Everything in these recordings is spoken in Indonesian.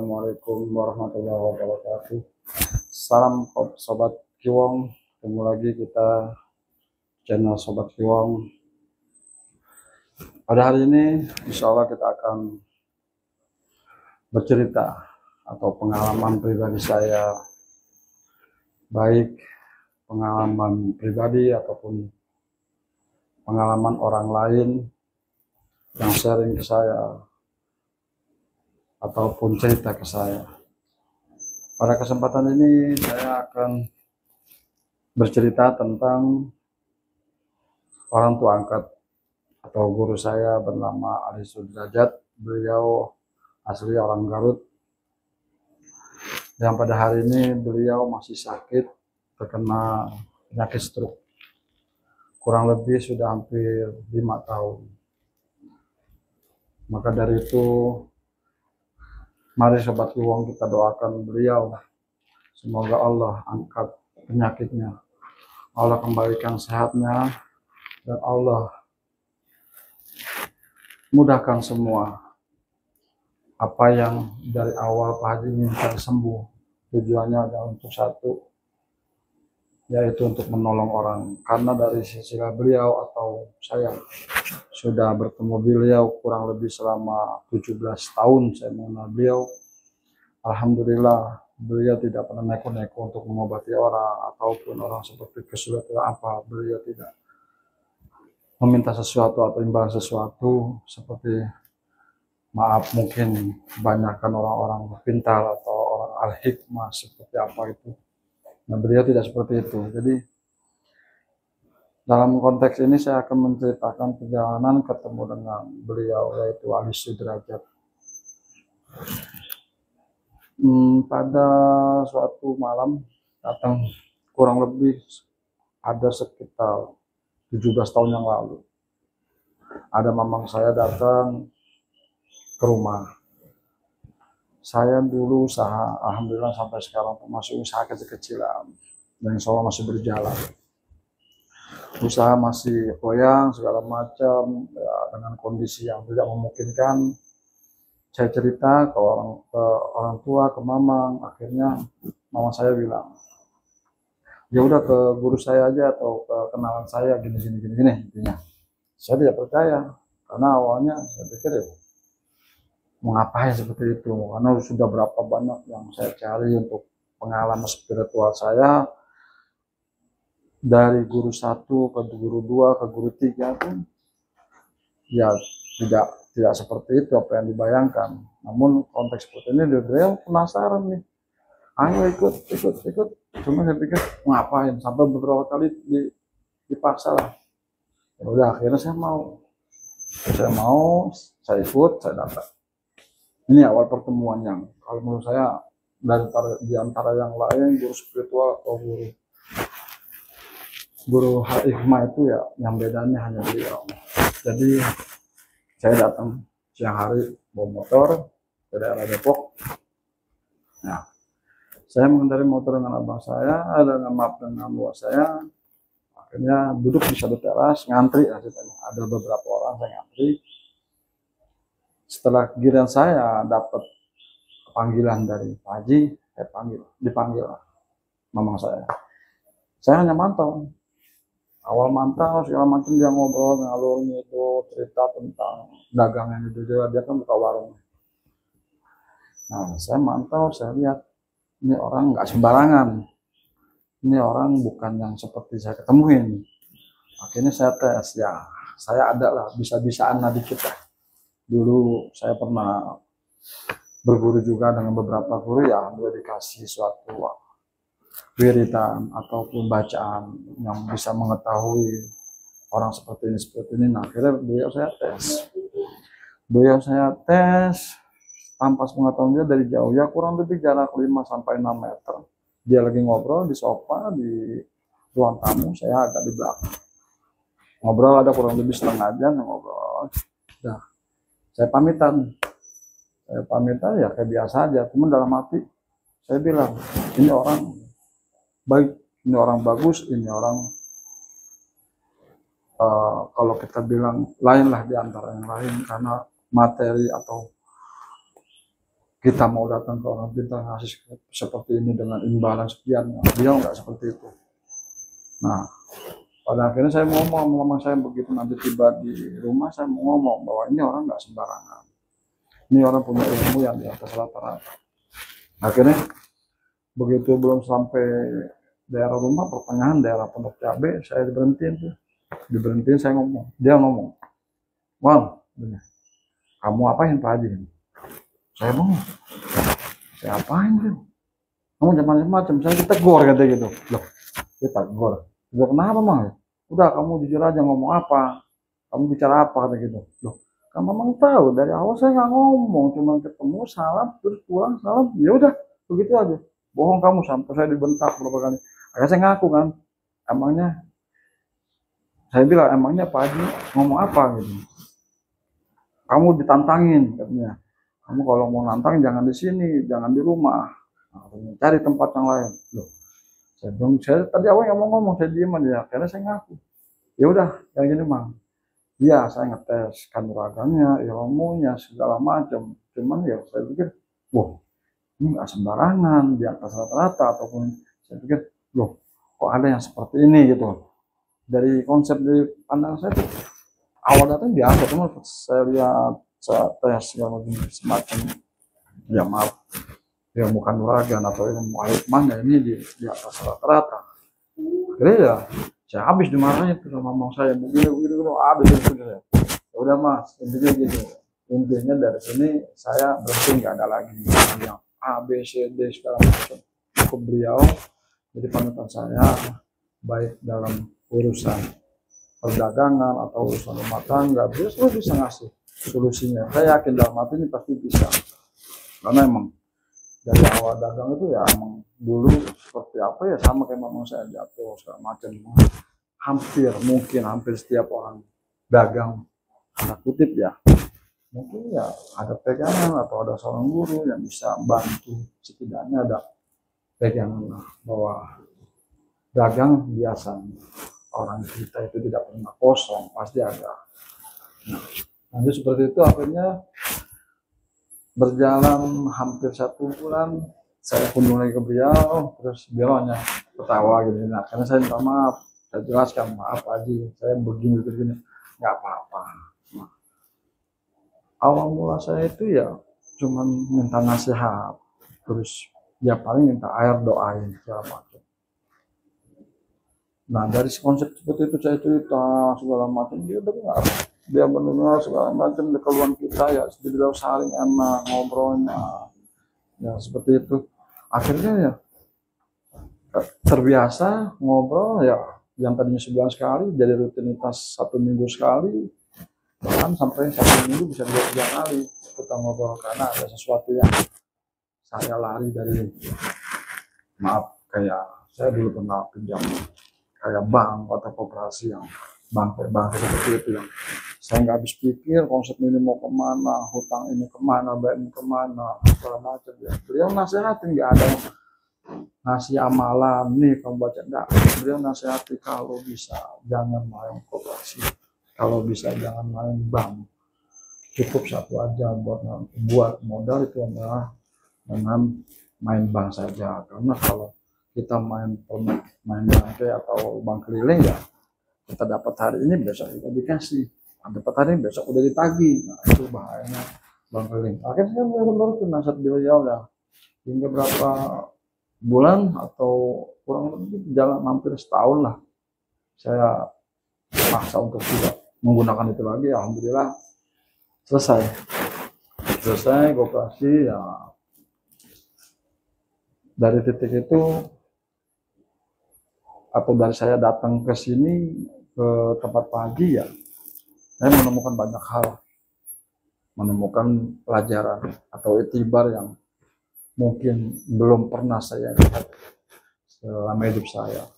Assalamualaikum warahmatullahi wabarakatuh. Salam Sobat Kiwong. Ketemu lagi kita channel Sobat Kiwong. Pada hari ini insya Allah kita akan bercerita atau pengalaman pribadi saya, baik pengalaman pribadi ataupun pengalaman orang lain yang sharing ke saya ataupun cerita ke saya. Pada kesempatan ini saya akan bercerita tentang orang tua angkat atau guru saya bernama Ali Sudrajat. Beliau asli orang Garut, yang pada hari ini beliau masih sakit terkena penyakit stroke. Kurang lebih sudah hampir 5 tahun. Maka dari itu, mari Sobat Kiwong kita doakan beliau. Semoga Allah angkat penyakitnya, Allah kembalikan sehatnya, dan Allah mudahkan semua apa yang dari awal Pak Haji minta sembuh. Tujuannya adalah untuk satu, yaitu untuk menolong orang. Karena dari sisi beliau atau saya sudah bertemu beliau kurang lebih selama 17 tahun saya mengenal beliau. Alhamdulillah beliau tidak pernah neko-neko untuk mengobati orang ataupun orang seperti kesulitan apa. Beliau tidak meminta sesuatu atau imbalan sesuatu seperti, maaf, mungkin kebanyakan orang-orang pintar atau orang al-hikmah seperti apa itu. Nah, beliau tidak seperti itu. Jadi dalam konteks ini saya akan menceritakan perjalanan ketemu dengan beliau, yaitu Ali Sudrajat. Pada suatu malam datang, kurang lebih ada sekitar 17 tahun yang lalu, ada mamang saya datang ke rumah. Saya dulu usaha, alhamdulillah sampai sekarang masih usaha kecil-kecilan, dan insya Allah masih berjalan. Usaha masih goyang segala macam, ya, dengan kondisi yang tidak memungkinkan. Saya cerita ke orang tua, ke mamang. Akhirnya mama saya bilang, ya udah ke guru saya aja atau ke kenalan saya, gini intinya. Saya tidak percaya karena awalnya saya pikir ya mau ngapain seperti itu, karena sudah berapa banyak yang saya cari untuk pengalaman spiritual saya, dari guru 1 ke guru 2 ke guru 3 pun ya tidak seperti itu apa yang dibayangkan. Namun konteks seperti ini beliau penasaran nih, ayo ikut. Cuma saya pikir ngapain, sampai beberapa kali dipaksa lah. Ya udah, akhirnya saya mau, saya ikut, saya datang. Ini awal pertemuan yang kalau menurut saya di antara yang lain guru spiritual atau guru hikmah itu ya yang bedanya hanya beliau. Jadi saya datang siang hari bawa motor ke daerah Depok. Nah, saya mengendarai motor dengan abang saya, dengan buah saya. Akhirnya duduk di satu teras, ngantri. Ada beberapa orang, saya ngantri. Setelah giliran saya dapat panggilan dari Pak Haji, saya dipanggil mamang saya. Saya hanya mantau. Awal mantau segala macam, dia ngobrol ngalur itu, cerita tentang dagangnya itu, dia kan buka warung. Nah, saya mantau, saya lihat ini orang nggak sembarangan, ini orang bukan yang seperti saya ketemuin. Akhirnya saya tes, ya saya ada lah bisa-bisaan dikit lah. Dulu saya pernah berguru juga dengan beberapa guru, ya dia dikasih suatu wiridan ataupun bacaan yang bisa mengetahui orang seperti ini. Nah, akhirnya beliau saya tes tanpa pengetahuan dia dari jauh, ya kurang lebih jarak 5-6 meter. Dia lagi ngobrol di sofa di ruang tamu, saya agak di belakang. Ngobrol ada kurang lebih setengah jam ngobrol. Nah, saya pamitan ya kayak biasa aja. Cuma dalam hati saya bilang, ini orang baik, ini orang bagus, ini orang kalau kita bilang lain lah di antara yang lain, karena materi atau kita mau datang ke orang pintar ngasih seperti ini dengan imbalan sekian, dia nggak seperti itu. Nah, pada akhirnya saya ngomong sama mama saya begitu nanti tiba di rumah, saya mau ngomong bahwa ini orang nggak sembarangan, ini orang punya ilmu yang di atas rata-rata. Akhirnya begitu belum sampai daerah rumah, pertengahan daerah Pondok Cabe, saya diberhentiin, saya ngomong, dia ngomong, "Bang, kamu apain Pak Haji?" Saya ngomong, "Saya apain kan? Kamu jangan macam-macam." Saya ditegur kata gitu. Loh, dia tegur. "Tegur kenapa Mang? Udah kamu jujur aja ngomong apa? Kamu bicara apa?" kata gitu. Loh, kan Mamang tahu dari awal saya nggak ngomong, cuma ketemu salam terus pulang salam, ya udah begitu aja. Bohong kamu, sampai saya dibentak berapa kali. Akhirnya saya ngaku kan, emangnya saya bilang, emangnya Pak Haji ngomong apa gitu. Kamu ditantangin katanya. Kamu kalau mau nantang jangan di sini, jangan di rumah. Nah, cari tempat yang lain. Loh, saya tadi awal yang mau ngomong, saya diem aja. Karena saya ngaku. Ya udah, kayak gini Mang. Iya, saya ngetes kanuragannya, ilmunya, segala macam. Cuman ya saya pikir, wah, ini nggak sembarangan di atas rata-rata, ataupun saya pikir, loh, kok ada yang seperti ini gitu. Dari konsep dari pandangan saya tuh awal datang biasa, cuma saya lihat, saya tes segala macam semacam, ya maaf, ilmu kanuragan atau ilmu hikmahnya ini di atas rata-rata. Akhirnya ya saya habis dimarahin tuh sama mama saya, begini begini ada gitu ya. Udah Mas, intinya gitu. Intinya dari sini saya berarti nggak ada lagi yang A B C D segala macam. Cukup beliau jadi panutan saya, baik dalam urusan perdagangan atau urusan rumah tangga, dia selalu bisa ngasih solusinya. Saya yakin dalam hati ini pasti bisa, karena emang dari awal dagang itu ya emang dulu seperti apa ya sama kayak mama saya, jatuh segala macam. Hampir setiap orang dagang, tanda kutip ya, mungkin ya ada pegangan atau ada seorang guru yang bisa bantu, setidaknya ada pegangan bahwa dagang biasa orang kita itu tidak pernah kosong, pasti ada. Nah, nanti seperti itu akhirnya berjalan hampir 1 bulan, saya kunjung lagi ke beliau, terus beliau hanya ketawa gitu. Nah, karena saya minta maaf, saya jelaskan, maaf Haji, saya begini, nggak apa-apa. Nah, awal mula saya itu ya cuman minta nasihat, terus ya paling minta air, doain segala macam. Nah, dari konsep seperti itu saya cerita segala macam, dia dengar, dia mendengar segala macam keluhan kita, ya beliau saling enak ngobrolnya, ya seperti itu. Akhirnya ya terbiasa ngobrol, ya yang tadinya sebulan sekali jadi rutinitas 1 minggu sekali, bahkan sampai 1 minggu bisa 2-3 kali kita ngobrol, karena ada sesuatu yang saya lari dari, maaf, kayak saya dulu pernah pinjam kayak bank atau koperasi yang bank seperti itu, yang saya nggak habis pikir konsep ini mau kemana, hutang ini kemana, bayar ini kemana, segala macam ya. Beliau nasihatin, nggak ada ngasih amalan nih kamu baca, enggak. Beliau nasihati, kalau bisa jangan main koperasi, kalau bisa jangan main bank, cukup satu aja buat modal, itu adalah dengan main bank saja. Karena kalau kita main bangke atau bank keliling, ya kita dapat hari ini besok kita dikasih, dapat hari ini besok udah ditagih. Nah, itu bahayanya bank keliling. Akhirnya saya menurut nasihat beliau ya, hingga berapa bulan atau kurang lebih jalan hampir setahun lah, saya paksa untuk tidak menggunakan itu lagi. Alhamdulillah selesai koperasi ya. Dari titik itu, atau dari saya datang ke sini, ke tempat Pak Haji, ya saya menemukan banyak hal, menemukan pelajaran atau itibar yang mungkin belum pernah saya lihat selama hidup saya.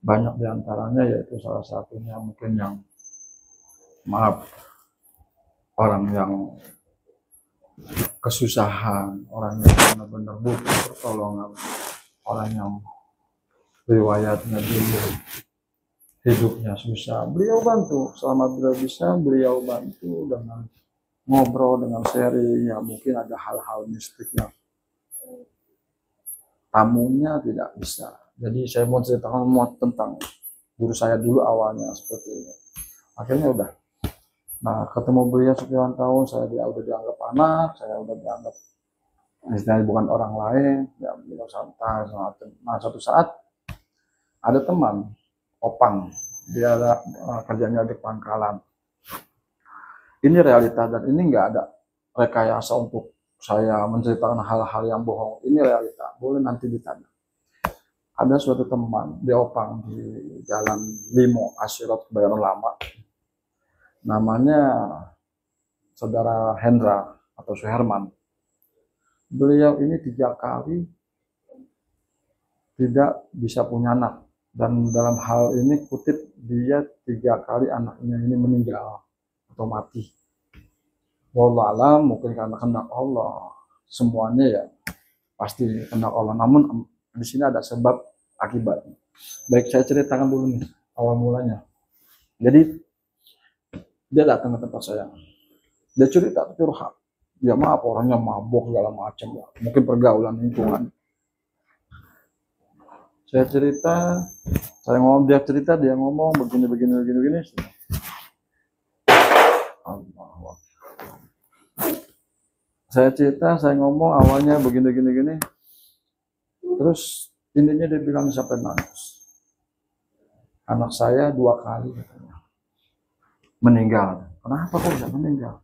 Banyak diantaranya, yaitu salah satunya mungkin yang, maaf, orang yang kesusahan, orang yang benar-benar butuh pertolongan, orang yang riwayatnya dulu hidupnya susah, beliau bantu selama beliau bisa, beliau bantu dengan ngobrol dengan Sherry, ya mungkin ada hal-hal mistiknya. Tamunya tidak bisa. Jadi saya mau ceritakan tentang guru saya dulu awalnya seperti ini. Akhirnya udah. Nah, ketemu beliau sekian tahun, saya udah dianggap anak, saya udah dianggap istilahnya bukan orang lain, ya beliau santai. Nah, suatu saat ada teman, Opang, dia ada kerjanya di pangkalan. Ini realita dan ini nggak ada rekayasa untuk saya menceritakan hal-hal yang bohong. Ini realita, boleh nanti ditanya. Ada suatu teman di Opang di Jalan Limo Asirot Kebayoran Lama, namanya Saudara Hendra atau Suherman. Beliau ini 3 kali tidak bisa punya anak, dan dalam hal ini kutip dia 3 kali anaknya ini meninggal atau mati. Wallahualam, mungkin karena kehendak Allah, semuanya ya pasti kehendak Allah. Namun di sini ada sebab akibat. Baik, saya ceritakan dulu nih awal mulanya. Jadi dia datang ke tempat saya, dia cerita curhat. Ya maaf, orangnya mabok segala macam ya, mungkin pergaulan lingkungan. Saya cerita, saya ngomong, dia cerita, dia ngomong begini. Allah. Saya cerita, saya ngomong awalnya begini. Terus intinya dia bilang sampai nangis. Anak saya 2 kali katanya meninggal. Kenapa kok bisa meninggal?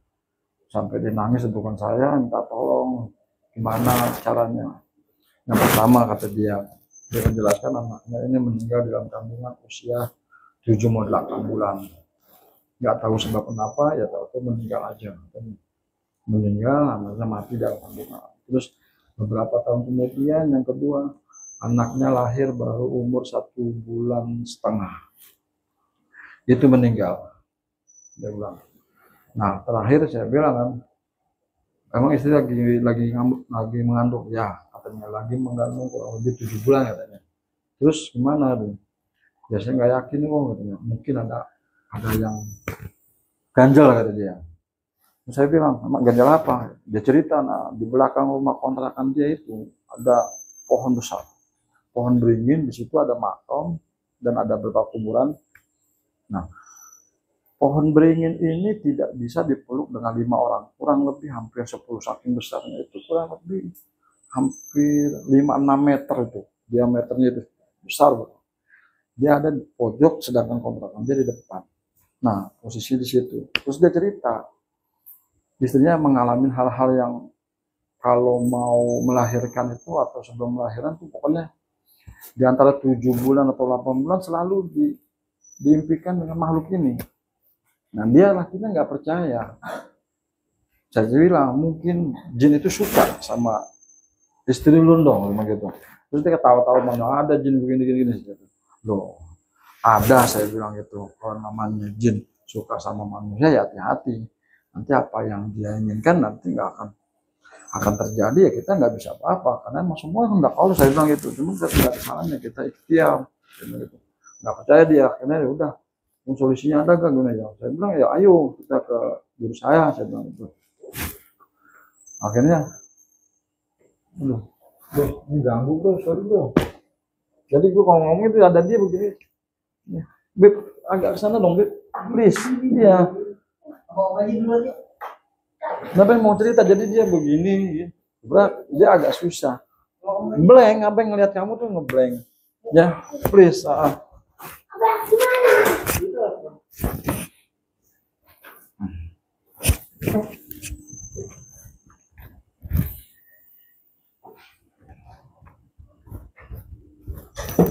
Sampai dia nangis bukan saya, minta tolong gimana caranya. Yang pertama kata dia menjelaskan anaknya ini meninggal dalam kandungan usia 7-8 bulan. Nggak tahu sebab kenapa, ya tahu meninggal aja. Meninggal, anaknya mati dalam kandungan. Terus beberapa tahun kemudian yang kedua, anaknya lahir baru umur 1,5 bulan. Itu meninggal. Dia bilang. Nah, terakhir saya bilang kan, emang istri lagi mengandung? Ya, katanya lagi mengandung kurang lebih 7 bulan katanya. Terus gimana tuh? Ya saya nggak yakin kok katanya. Mungkin ada yang ganjal kata dia. Saya bilang, emang ganjal apa? Dia cerita, nah di belakang rumah kontrakan dia itu ada pohon besar, pohon beringin, di situ ada makam dan ada beberapa kuburan. Nah, pohon beringin ini tidak bisa dipeluk dengan 5 orang, kurang lebih hampir 10, saking besarnya itu, kurang lebih hampir 5-6 meter itu, diameternya itu besar. Dia ada di pojok, sedangkan kontrakan dia di depan. Nah, posisi di situ. Terus dia cerita, istrinya mengalami hal-hal yang kalau mau melahirkan itu atau sebelum melahirkan itu pokoknya di antara 7 bulan atau 8 bulan selalu diimpikan dengan makhluk ini. Nah, dia lakinya nggak percaya. Saya bilang mungkin jin itu suka sama istri lu dong, gitu. Terus dia ketawa-tawa, mana ada jin begini. Loh, ada, saya bilang gitu. Kalau namanya jin suka sama manusia ya hati-hati. Nanti apa yang dia inginkan nanti nggak akan terjadi, ya kita nggak bisa apa-apa karena emang semua hendak Allah, saya bilang gitu. Cuma kita tidak ada salahnya, kita ikhtiar gitu. Nggak percaya dia, akhirnya ya udah, solusinya ada gak gini ya, saya bilang ya ayo kita ke guru saya bilang gitu. Akhirnya ini ganggu bro, sorry bro. Jadi gue kalau ngomong itu ada dia begini, Beb agak kesana dong Beb, please. Iya, Nabi mau cerita, jadi dia begini, dia agak susah. Blank, apa yang ngeliat kamu tuh ngeblank. Ya, please.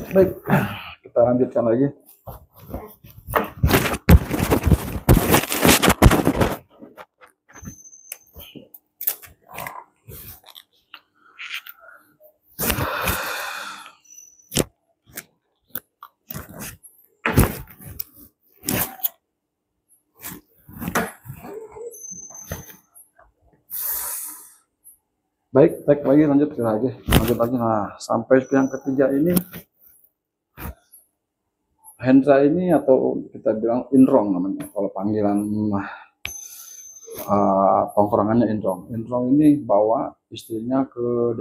Baik, kita lanjutkan lagi. Baik, lanjut lagi. Nah, sampai yang ketiga ini, Hendra ini atau kita bilang Inrong namanya, kalau panggilan tongkrongannya Indrong. Indrong ini bawa istrinya ke